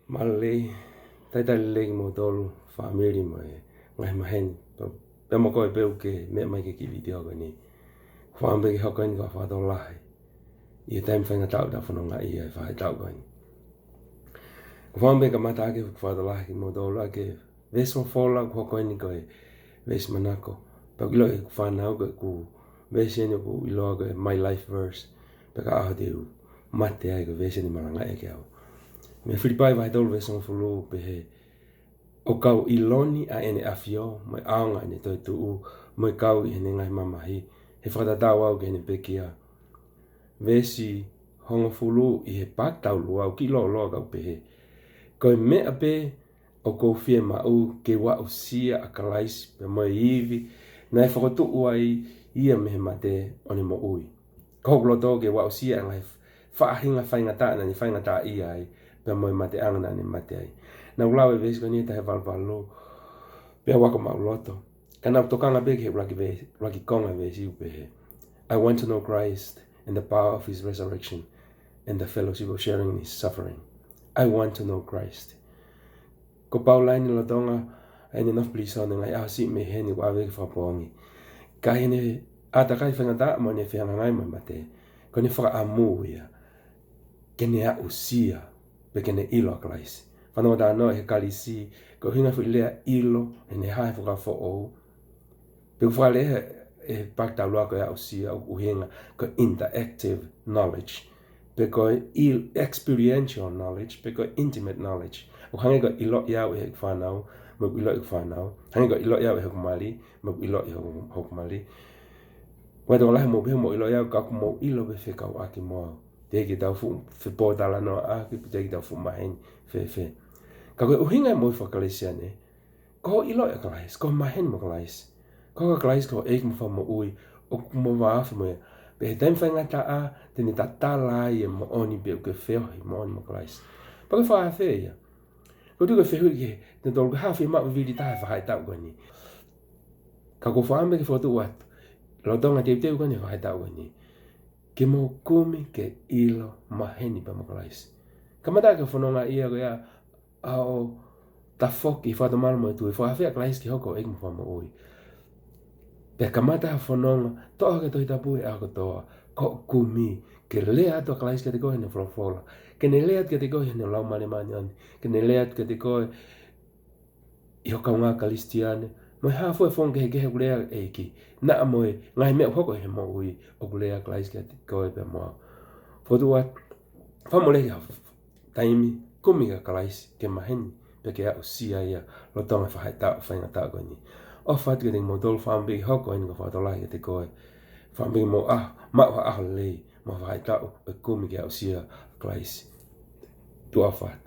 Malay, tai legi mo tolu family mo ngai mahen pe mo ko pe ke me mai ke video ko ni fam be ho ko ni ko fa do lai i tem fa ngata da fa no ngai i fa ta ko ni fam be ka mata ke fa do lai mo do la ke ves mo fola ko ko ni ko ves manako pe lo fa na ko ku ves ni ko i lo ko my life verse pe ka ha de mate ai ko ves ni malanga e ke me filipai vai tolu veson fulu pe he o kau iloni a ene afio mai anga ne to tu mai kau i ne ngai mama hi he fata tawa o gene pekia vesi hongo fulu i he pak tau lua ki lo kau pe he ko me ape o ko fie ma u ke wa o sia a kalais pe mai ivi na fa tu uai ia me mate oni mo ui ko lo to ke wa o sia ngai fa hinga fa ngata na ni fa ngata i ai pe moi mate angna ni mate ai na ula we ves koni ta valvalo pe wa ko mauloto kana to kanga be ke raki konga ve si pe I want to know Christ and the power of his resurrection and the fellowship of sharing in his suffering. I want to know Christ. Ko paula ni lotonga ai ni no plisa ni ngai asi me he ni wa ve fa pongi kai ni ata kai fa ngata mo ni fa ngai mo mate ko ni fa amu ya kene a usia pekene ilo klaisi. Whanau da no he kalisi, ko hinga fu lea ilo, e ne hae fuka fo o. Pe kufa lea e pakta lua ko ya usia o uhenga, ko interactive knowledge. Pe ko experiential knowledge, pe ko intimate knowledge. O hange ko ilo iau e hek whanau, mo ilo i whanau. Hange ko ilo iau e hek mali, mo ilo i hek mali. Wado lahi mo behe mo ilo iau, kaku mo ilo be whekau aki moa. Teki tau fu po tala no a ki teki tau fu mahen fe ka ko uhinga mo fa kalesia ne ko ilo e kalais ko mahen mo kalais ko kalais ko ek mo fa mo ui o mo va fa mo be tem fa ngata a teni tatala ye mo oni be ke fe mo oni mo kalais pa ko fa fe ya ko tu ko fe ke te dol ha fi ma vi ta fa ha ta ko ni ka ko fa me ke foto wat lo tonga te ko ni fa ta ko ni ke mo kumi ke ilo maheni pa mo kalais kamata ka fononga ia ko ya ao ta foki fa to mal mo tu fa fa kalais ki hoko ek mo fa mo oi pe kamata fononga to ka to ita pu a ko to ko kumi ke lea to kalais ke te ko ne fola ke ne lea ke te ko ne lau mane mane ke ne lea ke te ko yo ka nga kalistiane mo ha fo fon ke lea e ki na mo ngai me hoko he mo ui o lea kalais ke te ko pe mo fo tu wat fa mo le ya taimi kumi ka kalais ke maheni pe ke a usia ia lo tonga fa ta fa ngata ko ni o fa te mo dol fa mbi hoko ni ko fa to la ke te ko fa mbi mo ma wa le mo fa ta kumi ke a usia kalais tu afat